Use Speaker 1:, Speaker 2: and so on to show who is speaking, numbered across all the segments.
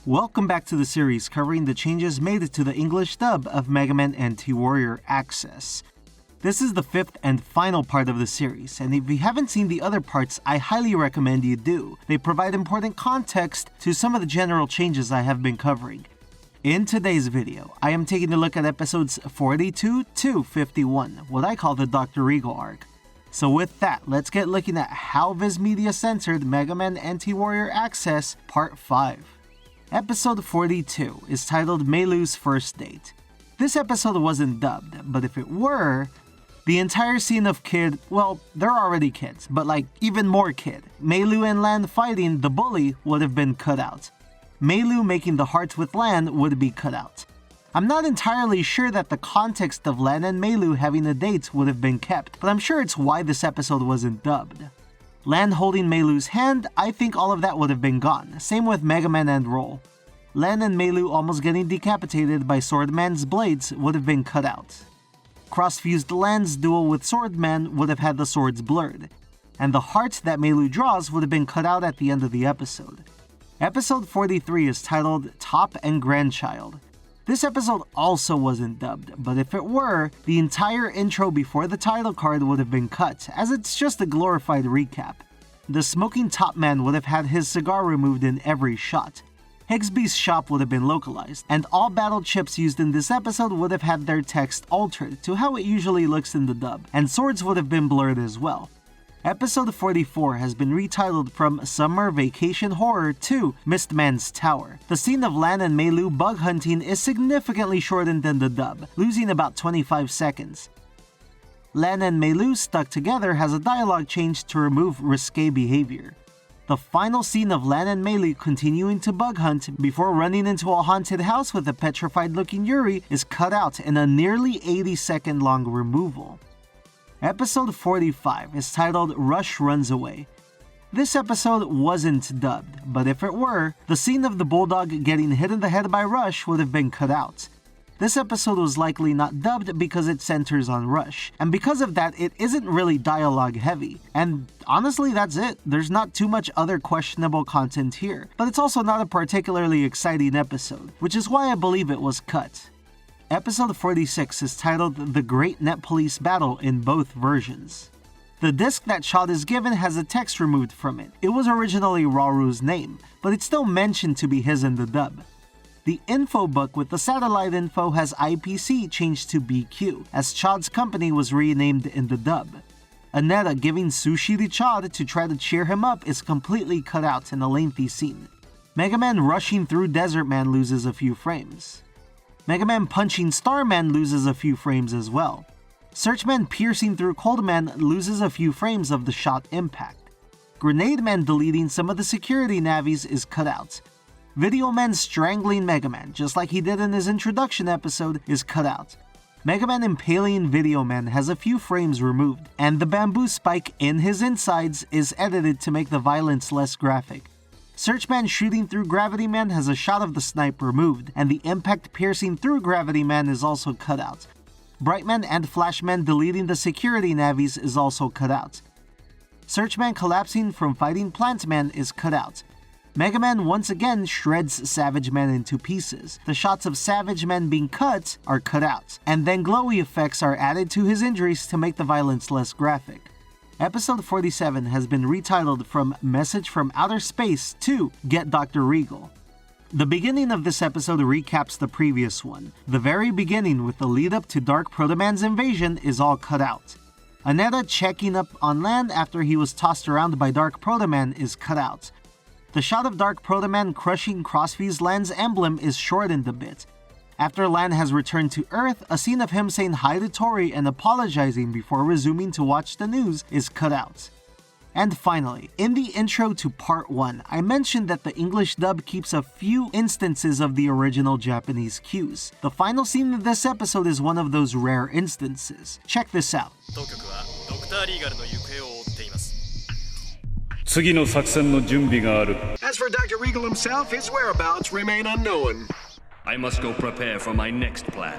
Speaker 1: Welcome back to the series covering the changes made to the English dub of Mega Man Anti-Warrior Axess. This is the fifth and final part of the series, and if you haven't seen the other parts, I highly recommend you do. They provide important context to some of the general changes I have been covering. In today's video, I am taking a look at episodes 42 to 51, what I call the Dr. Regal Arc. So with that, let's get looking at how Viz Media censored Mega Man Anti-Warrior Axess Part 5. Episode 42 is titled Meilu's First Date. This episode wasn't dubbed, but if it were, the entire scene of Kid, well, they're already kids, but like even more kid, Meilu and Lan fighting the bully would have been cut out. Meilu making the heart with Lan would be cut out. I'm not entirely sure that the context of Lan and Meilu having a date would have been kept, but I'm sure it's why this episode wasn't dubbed. Lan holding Meilu's hand, I think all of that would have been gone, same with Mega Man and Roll. Lan and Meilu almost getting decapitated by Swordman's blades would have been cut out. Cross-fused Lan's duel with Swordman would have had the swords blurred, and the heart that Meilu draws would have been cut out at the end of the episode. Episode 43 is titled Top and Grandchild. This episode also wasn't dubbed, but if it were, the entire intro before the title card would have been cut, as it's just a glorified recap. The smoking top man would have had his cigar removed in every shot. Higsby's shop would have been localized, and all battle chips used in this episode would have had their text altered to how it usually looks in the dub, and swords would have been blurred as well. Episode 44 has been retitled from Summer Vacation Horror to Mistman's Tower. The scene of Lan and Meilu bug hunting is significantly shortened than the dub, losing about 25 seconds. Lan and Meilu stuck together has a dialogue change to remove risque behavior. The final scene of Lan and Meilu continuing to bug hunt before running into a haunted house with a petrified-looking Yuri is cut out in a nearly 80-second long removal. Episode 45 is titled Rush Runs Away. This episode wasn't dubbed, but if it were, the scene of the bulldog getting hit in the head by Rush would have been cut out. This episode was likely not dubbed because it centers on Rush, and because of that it isn't really dialogue heavy. And honestly that's it, there's not too much other questionable content here, but it's also not a particularly exciting episode, which is why I believe it was cut. Episode 46 is titled The Great Net Police Battle in both versions. The disc that Chad is given has a text removed from it. It was originally Raru's name, but it's still mentioned to be his in the dub. The info book with the satellite info has IPC changed to BQ, as Chad's company was renamed in the dub. Aneta giving sushi to Chad to try to cheer him up is completely cut out in a lengthy scene. Mega Man rushing through Desert Man loses a few frames. Mega Man punching Starman loses a few frames as well. Searchman piercing through Coldman loses a few frames of the shot impact. Grenade Man deleting some of the security navies is cut out. Video Man strangling Mega Man, just like he did in his introduction episode, is cut out. Mega Man impaling Video Man has a few frames removed, and the bamboo spike in his insides is edited to make the violence less graphic. Searchman shooting through Gravity Man has a shot of the snipe removed, and the impact piercing through Gravity Man is also cut out. Brightman and Flashman deleting the security navies is also cut out. Searchman collapsing from fighting Plant Man is cut out. Mega Man once again shreds Savage Man into pieces. The shots of Savage Man being cut are cut out, and then glowy effects are added to his injuries to make the violence less graphic. Episode 47 has been retitled from Message from Outer Space to Get Dr. Regal. The beginning of this episode recaps the previous one. The very beginning with the lead up to Dark Protoman's invasion is all cut out. Aneta checking up on Lan after he was tossed around by Dark Protoman is cut out. The shot of Dark Protoman crushing Crossfuse Lan's emblem is shortened a bit. After Lan has returned to Earth, a scene of him saying hi to Tori and apologizing before resuming to watch the news is cut out. And finally, in the intro to Part 1, I mentioned that the English dub keeps a few instances of the original Japanese cues. The final scene of this episode is one of those rare instances. Check this out.
Speaker 2: As for Dr. Regal himself, his whereabouts remain unknown.
Speaker 3: I must go prepare for my next plan.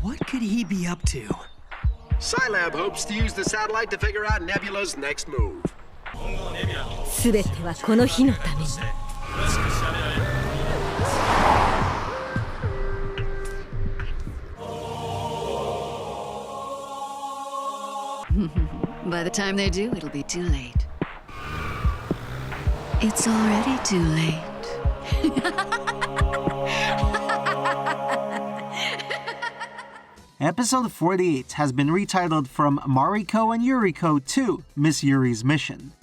Speaker 4: What could he be up to?
Speaker 2: Scilab hopes to use the satellite to figure out Nebula's next move.
Speaker 4: すべてはこの日のために。
Speaker 5: By the time they do, it'll be too late. It's already too late.
Speaker 1: Episode 48 has been retitled from Mariko and Yuriko to Miss Yuri's Mission.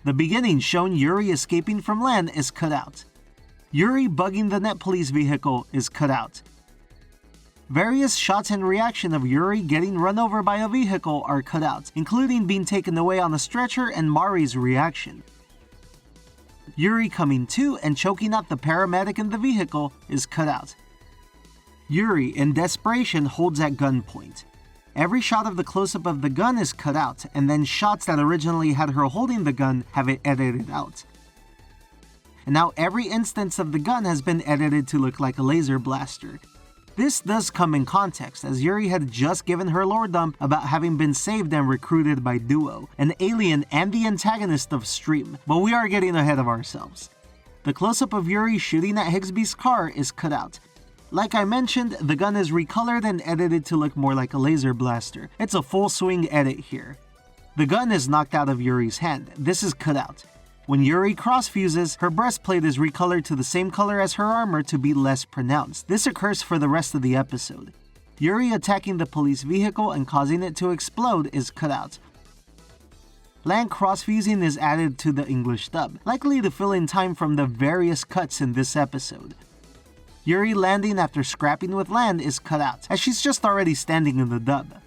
Speaker 1: The beginning showing Yuri escaping from land is cut out. Yuri bugging the Net Police vehicle is cut out. Various shots and reaction of Yuri getting run over by a vehicle are cut out, including being taken away on a stretcher and Mari's reaction. Yuri coming to and choking out the paramedic in the vehicle is cut out. Yuri, in desperation, holds at gunpoint. Every shot of the close-up of the gun is cut out, and then shots that originally had her holding the gun have it edited out. And now every instance of the gun has been edited to look like a laser blaster. This does come in context, as Yuri had just given her lore dump about having been saved and recruited by Duo, an alien and the antagonist of Stream, but we are getting ahead of ourselves. The close-up of Yuri shooting at Higsby's car is cut out. Like I mentioned, the gun is recolored and edited to look more like a laser blaster. It's a full swing edit here. The gun is knocked out of Yuri's hand. This is cut out. When Yuri cross-fuses, her breastplate is recolored to the same color as her armor to be less pronounced. This occurs for the rest of the episode. Yuri attacking the police vehicle and causing it to explode is cut out. Land cross-fusing is added to the English dub, likely to fill in time from the various cuts in this episode. Yuri landing after scrapping with Land is cut out, as she's just already standing in the dub.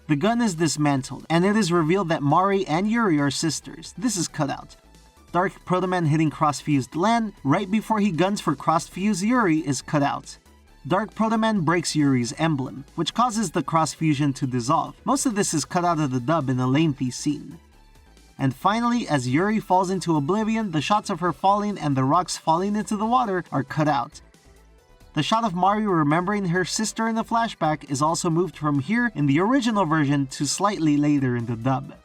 Speaker 1: The gun is dismantled, and it is revealed that Mari and Yuri are sisters. This is cut out. Dark Protoman hitting cross-fused Land right before he guns for cross-fused Yuri is cut out. Dark Protoman breaks Yuri's emblem, which causes the cross-fusion to dissolve. Most of this is cut out of the dub in a lengthy scene. And finally, as Yuri falls into oblivion, the shots of her falling and the rocks falling into the water are cut out. The shot of Mari remembering her sister in the flashback is also moved from here in the original version to slightly later in the dub.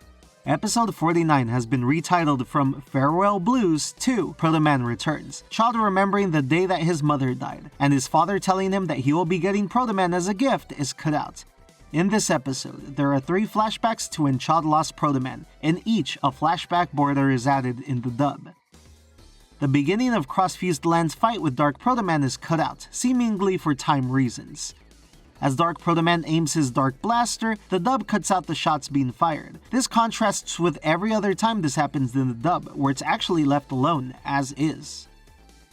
Speaker 1: Episode 49 has been retitled from Farewell Blues to Protoman Returns, Chad remembering the day that his mother died, and his father telling him that he will be getting Protoman as a gift is cut out. In this episode, there are 3 flashbacks to when Chad lost Protoman. In each, a flashback border is added in the dub. The beginning of cross-fused Land's fight with Dark Protoman is cut out, seemingly for time reasons. As Dark Protoman aims his Dark Blaster, the dub cuts out the shots being fired. This contrasts with every other time this happens in the dub, where it's actually left alone, as is.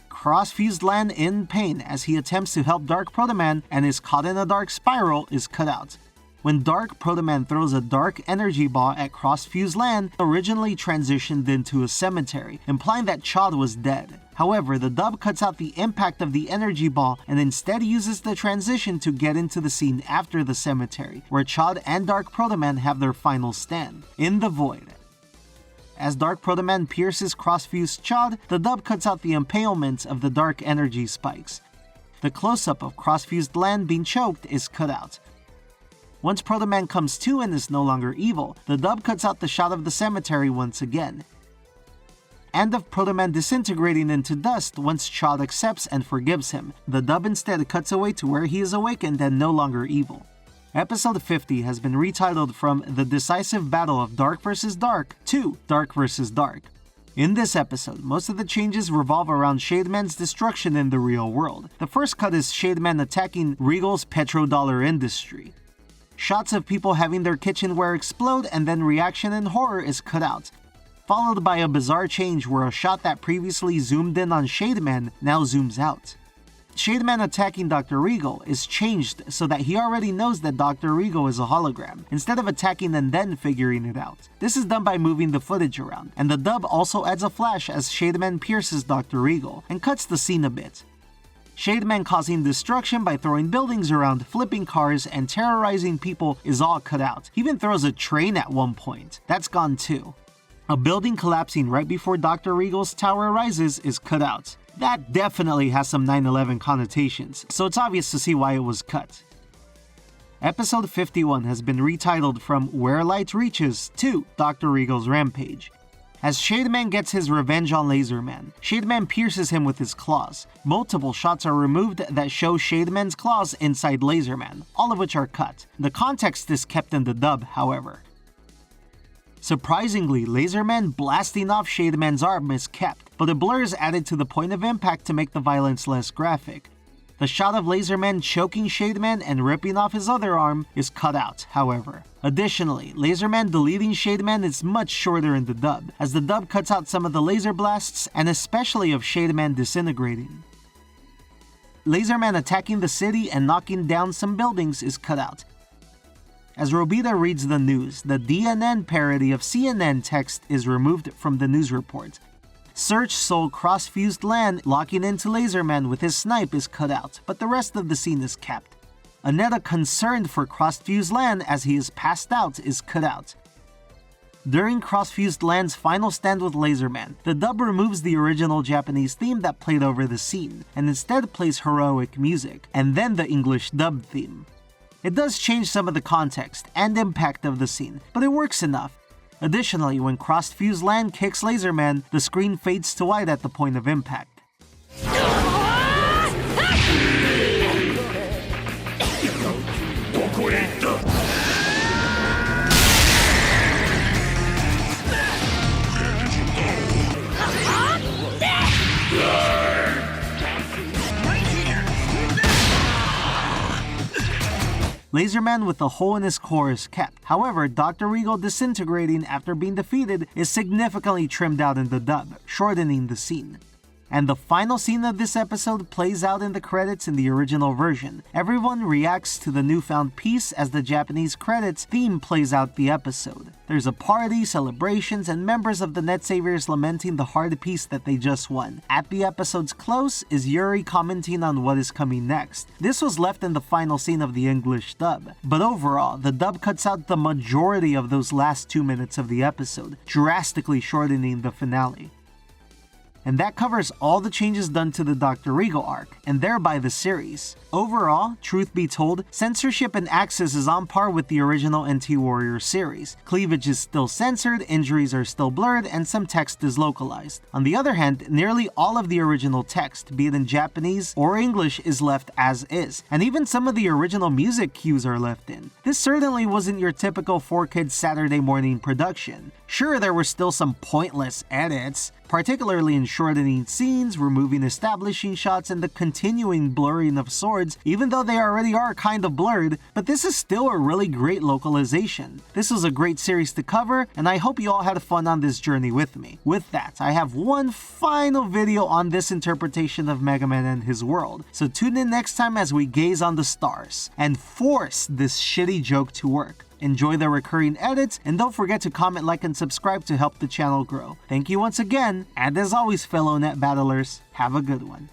Speaker 1: Cross-fused Land in pain as he attempts to help Dark Protoman and is caught in a dark spiral is cut out. When Dark Protoman throws a dark energy ball at cross-fused Land, originally transitioned into a cemetery, implying that Chad was dead. However, the dub cuts out the impact of the energy ball and instead uses the transition to get into the scene after the cemetery, where Chad and Dark Protoman have their final stand, in the void. As Dark Protoman pierces cross-fused Chad, the dub cuts out the impalement of the dark energy spikes. The close-up of cross-fused Land being choked is cut out. Once Protoman comes to and is no longer evil, the dub cuts out the shot of the cemetery once again. And of Protoman disintegrating into dust once Chad accepts and forgives him. The dub instead cuts away to where he is awakened and no longer evil. Episode 50 has been retitled from The Decisive Battle of Dark vs. Dark to Dark vs. Dark. In this episode, most of the changes revolve around Shademan's destruction in the real world. The first cut is Shademan attacking Regal's petrodollar industry. Shots of people having their kitchenware explode and then reaction and horror is cut out, followed by a bizarre change where a shot that previously zoomed in on Shademan now zooms out. Shademan attacking Dr. Regal is changed so that he already knows that Dr. Regal is a hologram, instead of attacking and then figuring it out. This is done by moving the footage around, and the dub also adds a flash as Shademan pierces Dr. Regal and cuts the scene a bit. Shademan causing destruction by throwing buildings around, flipping cars, and terrorizing people is all cut out. He even throws a train at one point. That's gone too. A building collapsing right before Dr. Regal's tower rises is cut out. That definitely has some 9/11 connotations, so it's obvious to see why it was cut. Episode 51 has been retitled from Where Light Reaches to Dr. Regal's Rampage. As Shademan gets his revenge on Laserman, Shademan pierces him with his claws. Multiple shots are removed that show Shademan's claws inside Laserman, all of which are cut. The context is kept in the dub, however. Surprisingly, Laserman blasting off Shademan's arm is kept, but a blur is added to the point of impact to make the violence less graphic. The shot of Laserman choking Shademan and ripping off his other arm is cut out, however. Additionally, Laserman deleting Shademan is much shorter in the dub, as the dub cuts out some of the laser blasts and especially of Shademan disintegrating. Laserman attacking the city and knocking down some buildings is cut out. As Robita reads the news, the DNN parody of CNN text is removed from the news report. Search Soul cross-fused Lan locking into Laserman with his snipe is cut out, but the rest of the scene is kept. Aneta concerned for cross-fused Lan as he is passed out is cut out. During cross-fused Lan's final stand with Laserman, the dub removes the original Japanese theme that played over the scene, and instead plays heroic music, and then the English dub theme. It does change some of the context and impact of the scene, but it works enough. Additionally, when cross-fused Lan kicks Laserman, the screen fades to white at the point of impact. Laserman with a hole in his core is kept. However, Dr. Regal disintegrating after being defeated is significantly trimmed out in the dub, shortening the scene. And the final scene of this episode plays out in the credits in the original version. Everyone reacts to the newfound peace as the Japanese credits theme plays out the episode. There's a party, celebrations, and members of the Net Saviors lamenting the hard peace that they just won. At the episode's close is Yuri commenting on what is coming next. This was left in the final scene of the English dub, but overall, the dub cuts out the majority of those last 2 minutes of the episode, drastically shortening the finale. And that covers all the changes done to the Dr. Regal arc, and thereby the series. Overall, truth be told, censorship in Axess is on par with the original NT Warrior series. Cleavage is still censored, injuries are still blurred, and some text is localized. On the other hand, nearly all of the original text, be it in Japanese or English, is left as is, and even some of the original music cues are left in. This certainly wasn't your typical 4Kids Saturday morning production. Sure, there were still some pointless edits, particularly in shortening scenes, removing establishing shots, and the continuing blurring of swords, even though they already are kind of blurred, but this is still a really great localization. This was a great series to cover, and I hope you all had fun on this journey with me. With that, I have one final video on this interpretation of Mega Man and his world, so tune in next time as we gaze on the stars, and force this shitty joke to work. Enjoy the recurring edits, and don't forget to comment, like, and subscribe to help the channel grow. Thank you once again, and as always fellow net battlers, have a good one.